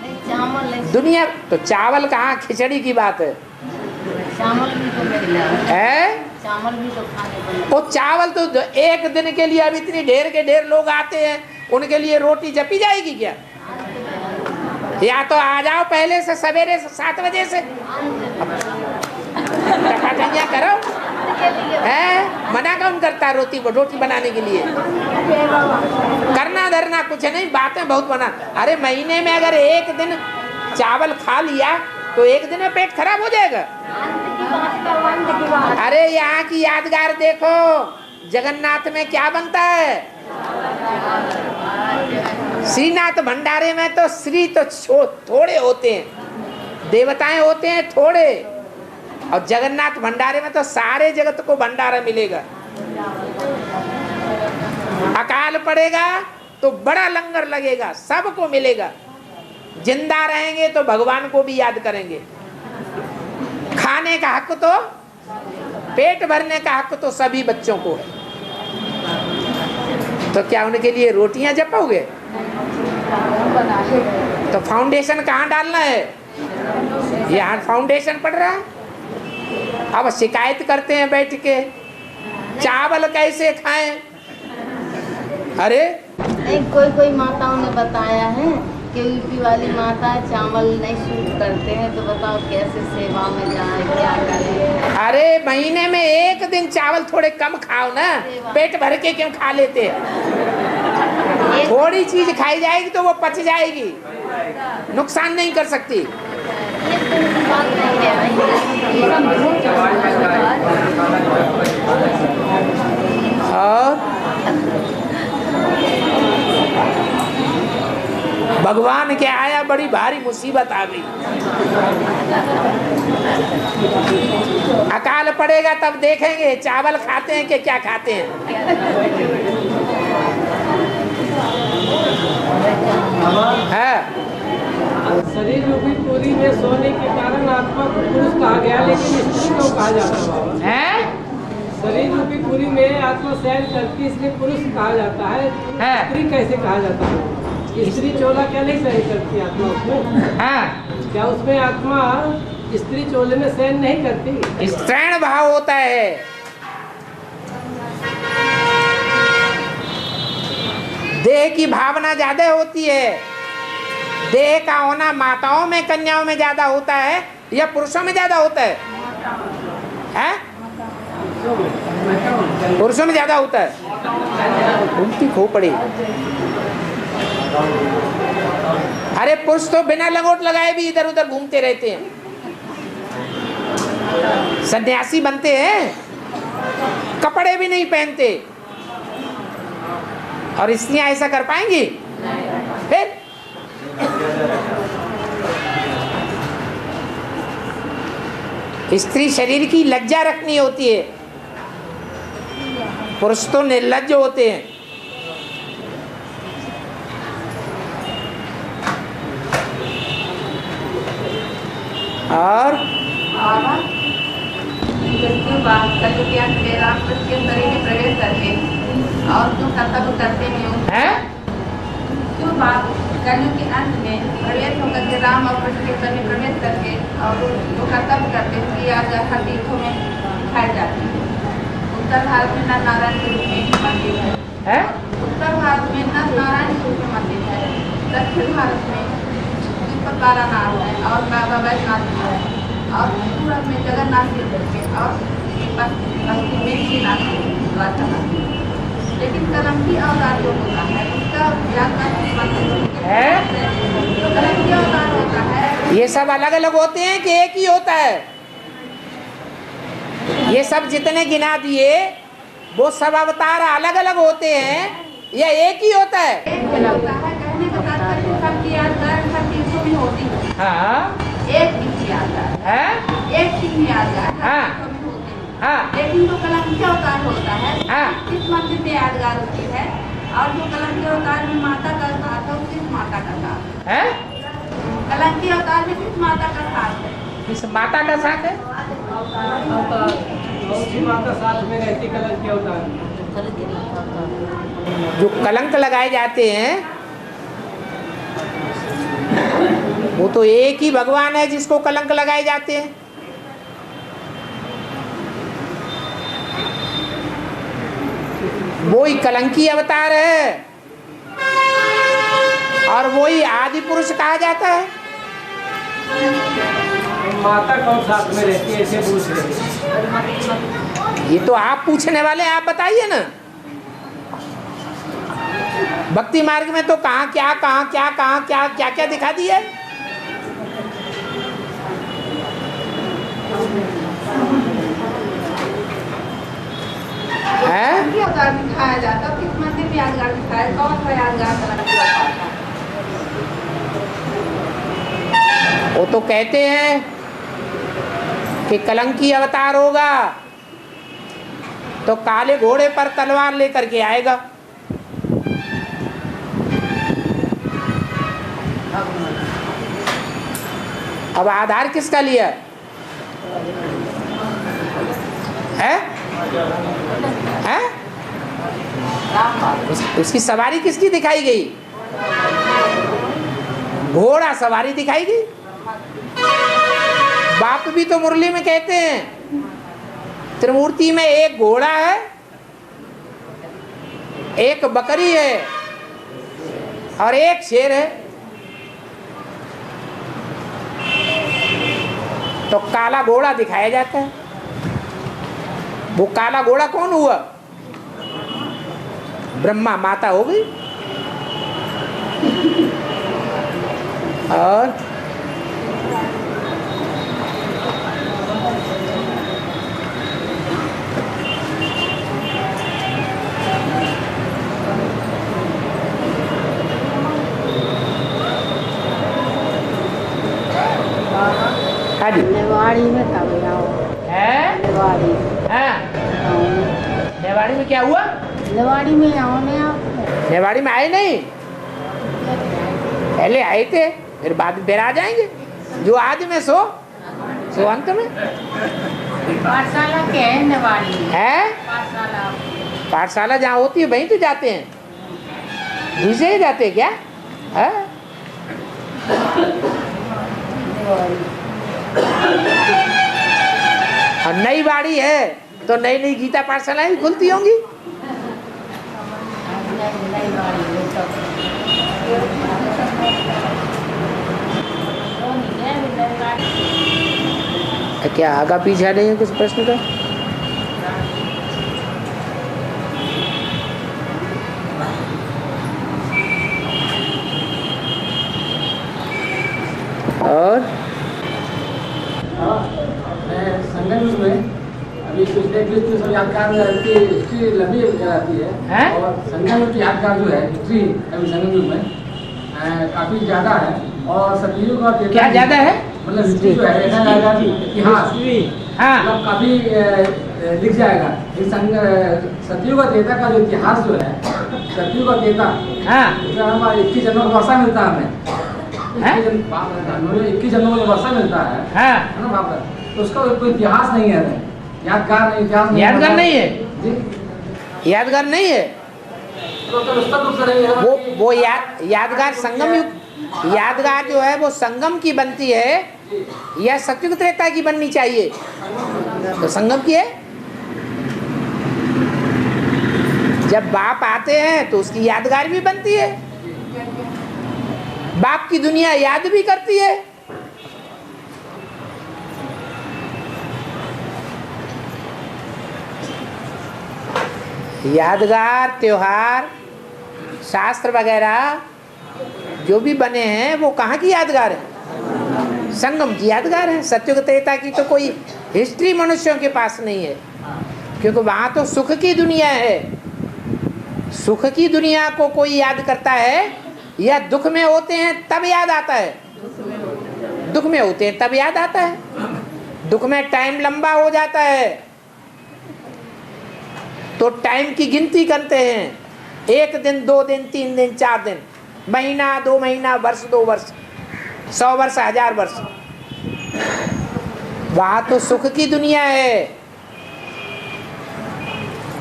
नहीं, चावल नहीं। दुनिया तो चावल कहाँ, खिचड़ी की बात है। चावल भी तो मिलता है चावल भी तो खाने को मिलता। वो चावल तो एक दिन के लिए अब इतनी ढेर के ढेर लोग आते हैं, उनके लिए रोटी जपी जाएगी क्या? या तो आ जाओ पहले से, सवेरे से 7 बजे से टपाटैया करो। है मना कौन करता है रोटी बनाने के लिए? करना धरना कुछ नहीं, बातें बहुत बना। अरे महीने में अगर एक दिन चावल खा लिया तो एक दिन में पेट खराब हो जाएगा। अरे यहाँ की यादगार देखो, जगन्नाथ में क्या बनता है? श्रीनाथ भंडारे में तो श्री तो थोड़े होते हैं, देवताएं होते हैं थोड़े, और जगन्नाथ भंडारे में तो सारे जगत को भंडारा मिलेगा। अकाल पड़ेगा तो बड़ा लंगर लगेगा, सबको मिलेगा। जिंदा रहेंगे तो भगवान को भी याद करेंगे। खाने का हक तो, पेट भरने का हक तो सभी बच्चों को है। तो क्या उनके लिए रोटियां जपोगे? तो फाउंडेशन कहाँ डालना है? यहाँ फाउंडेशन पड़ रहा है। अब शिकायत करते हैं बैठ के, चावल कैसे खाएं? अरे नहीं, कोई माताओं ने बताया है कि यूपी वाली माता चावल नहीं सूट करते हैं, तो बताओ कैसे सेवा में जाए, क्या करें? अरे महीने में एक दिन चावल थोड़े कम खाओ ना, पेट भर के क्यों खा लेते हैं? थोड़ी चीज खाई जाएगी तो वो पच जाएगी, नुकसान नहीं कर सकती। ये तो बात नहीं है भाई। और भगवान के आया बड़ी भारी मुसीबत आ गई। अकाल पड़ेगा तब देखेंगे चावल खाते हैं कि क्या खाते हैं। है शरीर रूपी पूरी में सोने के कारण आत्मा को पुरुष कहा गया, लेकिन स्त्री को कहा जाता है बाबा। हैं? शरीर रूपी पूरी में आत्मा शयन करती, इसलिए पुरुष कहा जाता है। स्त्री कैसे कहा जाता है? स्त्री चोला क्या नहीं शयन करती आत्मा उसमें? हाँ, क्या उसमें आत्मा स्त्री चोले में शयन नहीं करती? स्त्रैण भाव होता है। देह की भावना ज्यादा होती है। देह का होना माताओं में, कन्याओं में ज्यादा होता है या पुरुषों में ज्यादा होता है? हैं? पुरुषों में ज्यादा होता है। उल्टी खो पड़ी। अरे पुरुष तो बिना लंगोट लगाए भी इधर उधर घूमते रहते हैं, सन्यासी बनते हैं, कपड़े भी नहीं पहनते। और स्त्रियां ऐसा कर पाएंगी? फिर स्त्री शरीर की लज्जा रखनी होती है, पुरुष तो निर्लज्ज होते हैं। और प्रवेश करके और जो कर्तव्य करते हैं जो बात कलयुग के अंत में प्रवेश होकर के राम और कृष्ण के घर में प्रवेश करके और जो कर्तव्य करते हैं कि आज हर तीर्थों में दिखाई जाती है। उत्तर भारत में नर नारायण के रूप में मंदिर है। उत्तर भारत में नर नारायण के रूप में मंदिर है। दक्षिण भारत में ऊपर तारानाथ है और बाबा बैजनाथ जी है और पूरब में जगन्नाथ जी करके और पश्चिम में श्रीनाथ जी द्वारकानाथ जी। लेकिन कलंकी अवतार जो होता है उसका व्याख्या है? जो कलंकी अवतार होता है ये सब अलग अलग होते हैं कि एक ही होता है? ये सब जितने गिना दिए वो सब अवतार अलग अलग होते हैं या एक ही होता है? एक ही होता है। कहने का तात्पर्य सबकी यादगार सब चीजों में होती है। हाँ एक चीज यादगार है, एक चीज यादगार हाँ। सब चीजों में होती है। हाँ लेकिन जो कलंकी अवतार होता है हाँ। किस मंदिर में यादगार होती है और जो कलंकी अवतार में माता का साथ है वो किस माता का साथ है? कलंकी अवतार में किस माता का साथ है? किस माता का साथ है? उसी माता साथ में रहती कलंकी अवतार। जो कलंक लगाए जाते हैं वो तो एक ही भगवान है जिसको कलंक लगाए जाते हैं। वो ही कलंकी अवतार है और वो ही आदि पुरुष कहा जाता है। माता कौन साथ में रहती है ऐसे पूछ रहे? ये तो आप पूछने वाले हैं, आप बताइए ना। भक्ति मार्ग में तो कहाँ क्या क्या दिखा दिया है? कलंकी अवतार दिखाया जाता है किस मंदिर में यादगार दिखाया कौन सा यादगार कलंकी अवतार था? वो तो कहते हैं कि कलंकी अवतार होगा तो काले घोड़े पर तलवार लेकर के आएगा। अब आधार किसका लिया है? है? उसकी सवारी किसकी दिखाई गई? घोड़ा सवारी दिखाई गई। बाप भी तो मुरली में कहते हैं त्रिमूर्ति में एक घोड़ा है, एक बकरी है और एक शेर है। तो काला घोड़ा दिखाया जाता है। वो काला घोड़ा कौन हुआ? ब्रह्मा माता हो गई। और नेवाड़ी में कब आओ? है नेवाड़ी नेवाड़ी में क्या हुआ? नेवाड़ी में आओ ने आप? नेवाड़ी में आए नहीं, पहले आए थे, फिर आ जाएंगे। जो आज में सो अंत में पाठशाला के है नेवाड़ी में? है पाठशाला पाठशाला जहाँ होती है वहीं तो जाते हैं। दूसरे जाते हैं क्या? है और नई बाड़ी है तो नई नई गीता पाठशालाएं भी खुलती होंगी। क्या आगा पीछा नहीं है कुछ प्रश्न का? और संगम में अभी पिछले 20 सब यादगार की हिस्ट्री लंबी रहती है और संगम की यादगार जो है हिस्ट्री अभी संगम में काफी ज्यादा है और सतयुग का क्या ज्यादा है? मतलब हिस्ट्री जो है देखा जाएगा इतिहास हाँ मतलब काफी लिख जाएगा। सतयुग का देवता का जो इतिहास जो है सतयुग का देवता हाँ हमारा 21 जनवरी को वर्षा मिलता है हमें। 21 जनवरी को वर्षा मिलता है हाँ ना बाप रे? तो उसका कोई इतिहास नहीं है, यादगार नहीं, इतिहास नहीं, यादगार नहीं है जी यादगार नहीं है। तो उसका रूप से नहीं है वो यादगार संगम युग यादगार जो है वो संगम की बनती है या सतयुग त्रेता की बननी चाहिए? तो संगम की है। जब बाप आते हैं तो उसकी यादगार भी बनती है। बाप की दुनिया याद भी करती है। यादगार त्योहार शास्त्र वगैरह जो भी बने हैं वो कहाँ की यादगार है? संगम की यादगार है। सत्युग त्रेता की तो कोई हिस्ट्री मनुष्यों के पास नहीं है, क्योंकि वहाँ तो सुख की दुनिया है। सुख की दुनिया को कोई याद करता है या दुख में होते हैं तब याद आता है? दुख में होते हैं तब याद आता है। दुख में टाइम लंबा हो जाता है तो टाइम की गिनती करते हैं, 1 दिन 2 दिन 3 दिन 4 दिन, महीना 2 महीना, वर्ष 2 वर्ष, 100 वर्ष 1000 वर्ष। वहाँ तो सुख की दुनिया है,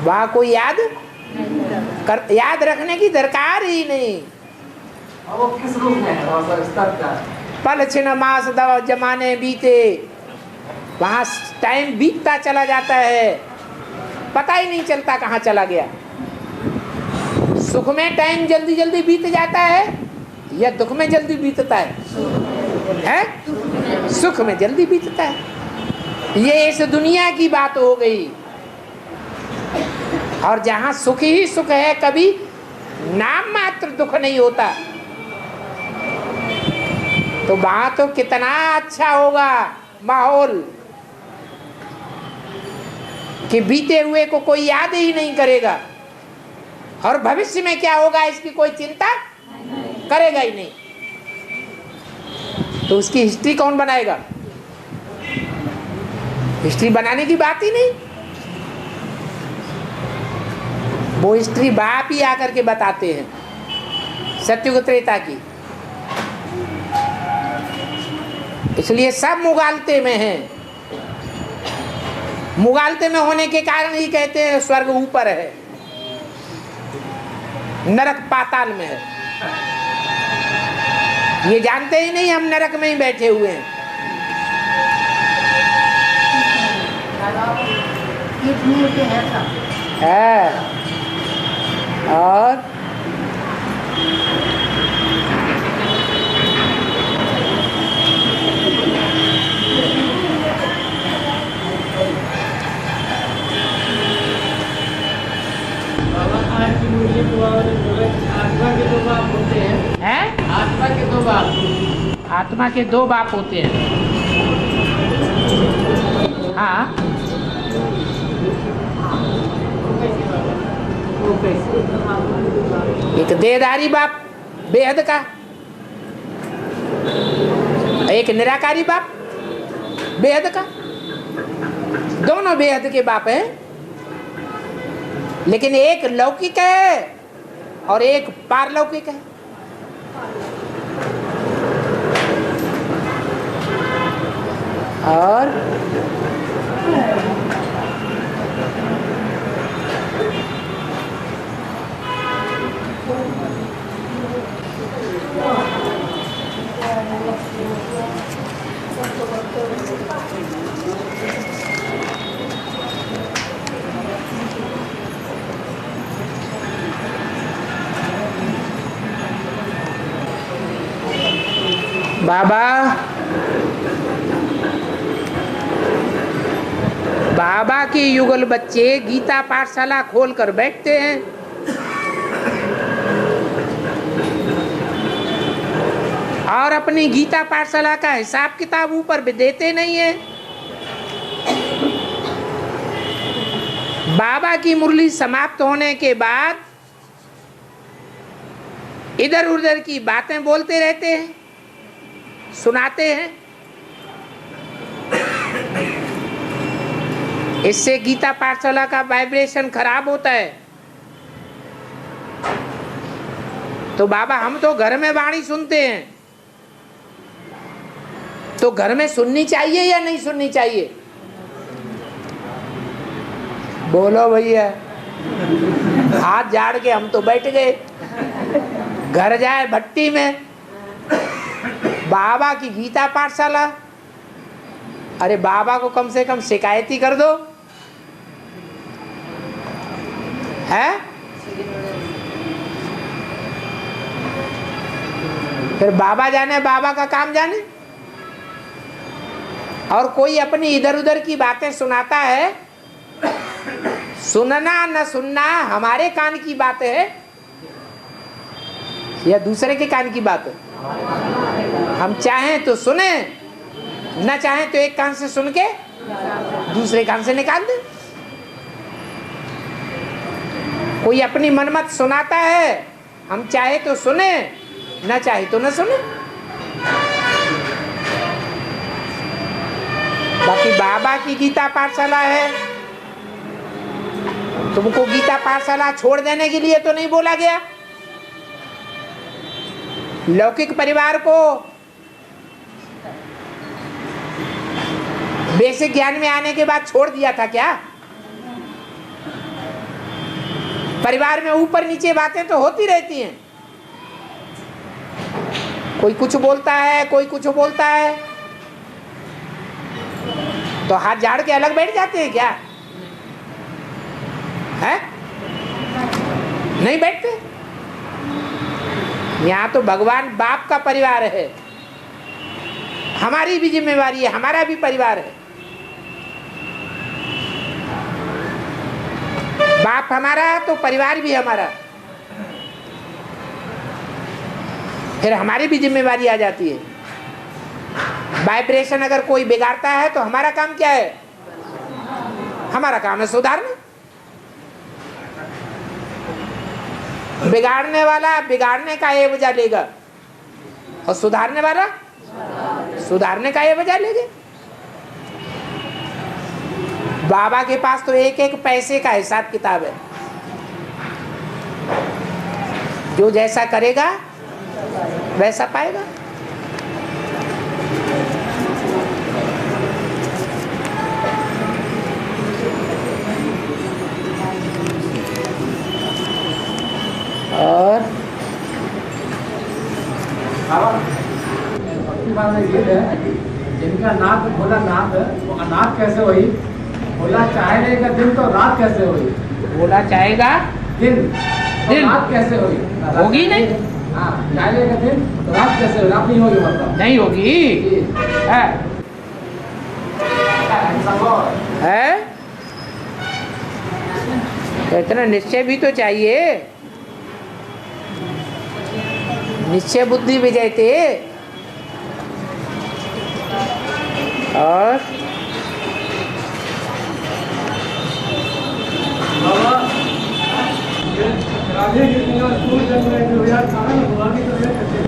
वहाँ कोई याद रखने की दरकार ही नहीं। वो किस रूप में है? वहाँ पर स्तर क्या है? पल छिन मास दवा जमाने बीते, वहाँ टाइम बीतता चला जाता है, पता ही नहीं चलता कहाँ चला गया। सुख में टाइम जल्दी जल्दी बीत जाता है या दुख में जल्दी बीतता है? सुख में जल्दी बीतता है। ये इस दुनिया की बात हो गई। और जहाँ सुख ही सुख है, कभी नाम मात्र दुख नहीं होता, तो वहाँ तो कितना अच्छा होगा माहौल कि बीते हुए को कोई याद ही नहीं करेगा, और भविष्य में क्या होगा इसकी कोई चिंता करेगा ही नहीं। तो उसकी हिस्ट्री कौन बनाएगा? हिस्ट्री बनाने की बात ही नहीं। वो हिस्ट्री बाप ही आकर के बताते हैं सत्युग त्रेता की। इसलिए सब मुगालते में हैं। मुगालते में होने के कारण ही कहते हैं स्वर्ग ऊपर है, नरक पाताल में है। ये जानते ही नहीं हम नरक में ही बैठे हुए हैं। है और आत्मा के 2 बाप होते हैं। आत्मा के 2 बाप। आत्मा के 2 बाप होते हैं। हाँ, एक देहधारी बाप बेहद का, एक निराकारी बाप बेहद का। दोनों बेहद के बाप हैं, लेकिन एक लौकिक है और एक पारलौकिक है। और बाबा के युगल बच्चे गीता पाठशाला खोलकर बैठते हैं। और अपनी गीता पाठशाला का हिसाब किताब ऊपर भी देते नहीं है। बाबा की मुरली समाप्त होने के बाद इधर उधर की बातें बोलते रहते हैं, सुनाते हैं। इससे गीता पाठशाला का वाइब्रेशन खराब होता है। तो बाबा हम तो घर में वाणी सुनते हैं, तो घर में सुननी चाहिए या नहीं सुननी चाहिए? बोलो भैया। हाथ झाड़ के हम तो बैठ गए। घर जाए भट्टी में बाबा की गीता पाठशाला, अरे बाबा को कम से कम शिकायत ही कर दो, है? फिर बाबा जाने, बाबा का काम जाने। और कोई अपनी इधर उधर की बातें सुनाता है, सुनना न सुनना हमारे कान की बात है या दूसरे के कान की बात है? हम चाहें तो सुने, न चाहें तो एक कान से सुन के दूसरे कान से निकाल दे। कोई अपनी मनमत सुनाता है, हम चाहे तो सुने, न चाहे तो न सुने। बाकी बाबा की गीता पाठशाला है, तुमको गीता पाठशाला छोड़ देने के लिए तो नहीं बोला गया। लौकिक परिवार को बेसिक ज्ञान में आने के बाद छोड़ दिया था क्या? परिवार में ऊपर नीचे बातें तो होती रहती हैं, कोई कुछ बोलता है, कोई कुछ बोलता है, तो हाथ झाड़ के अलग बैठ जाते हैं क्या? है? नहीं बैठते। यहाँ तो भगवान बाप का परिवार है, हमारी भी जिम्मेवारी है, हमारा भी परिवार है। बाप हमारा तो परिवार भी हमारा, फिर हमारी भी जिम्मेवारी आ जाती है। वाइब्रेशन अगर कोई बिगाड़ता है तो हमारा काम क्या है? हमारा काम है सुधारना। बिगाड़ने वाला बिगाड़ने का एवजा लेगा और सुधारने वाला सुधारने का एवजा लेगा। बाबा के पास तो एक एक पैसे का हिसाब किताब है, जो जैसा करेगा वैसा पाएगा। और भक्ति भाव में ये है, जिनका नाथ भोला नाथ, वो अनाथ कैसे हुई? भोला चाहेगा दिन तो रात कैसे हुई? बोला चाहेगा दिन तो दिन रात कैसे हुई? होगी नहीं। हाँ, चाहेगा दिन तो रात कैसे हुई? रात नहीं होगी, मतलब नहीं होगी है? तो इतना निश्चय भी तो चाहिए। निश्चय बुद्धि विजयते। और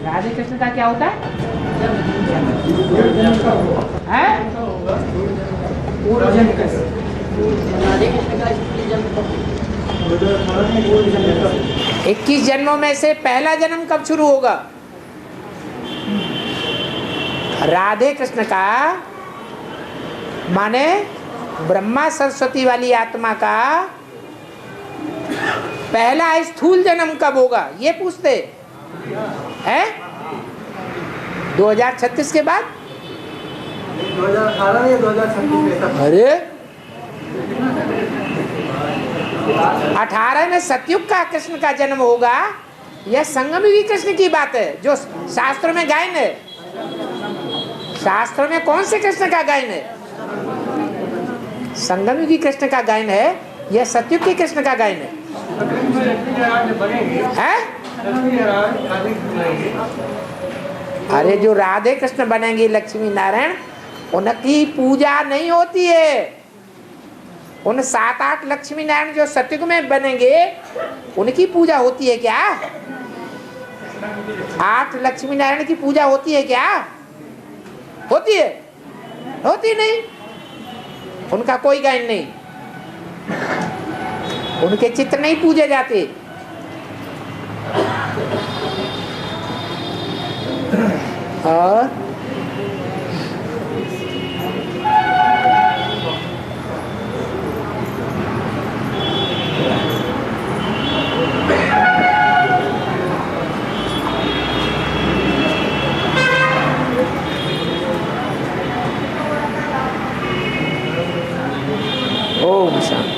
राधे कृष्ण का क्या होता है? राधे कृष्ण का 21 जन्मों में से पहला जन्म कब शुरू होगा? राधे कृष्ण का माने ब्रह्मा सरस्वती वाली आत्मा का पहला स्थूल जन्म कब होगा, ये पूछते हैं। 2036 के बाद 2018 या 2026? अरे 18 में सतयुग का कृष्ण का जन्म होगा। यह संगमयुगी कृष्ण की बात है जो शास्त्रों में गायन है। शास्त्रों में कौन से कृष्ण का गायन है? संगमयुगी कृष्ण का गायन है, यह सतयुग के कृष्ण का गायन है। अरे जो राधे कृष्ण बनेंगे लक्ष्मी नारायण, उनकी पूजा नहीं होती है। उन 7-8 लक्ष्मी नारायण जो सतयुग में बनेंगे उनकी पूजा होती है क्या? 8 लक्ष्मी नारायण की पूजा होती है क्या? होती है? होती नहीं। उनका कोई गायन नहीं, उनके चित्र नहीं पूजे जाते। और ओम शांति।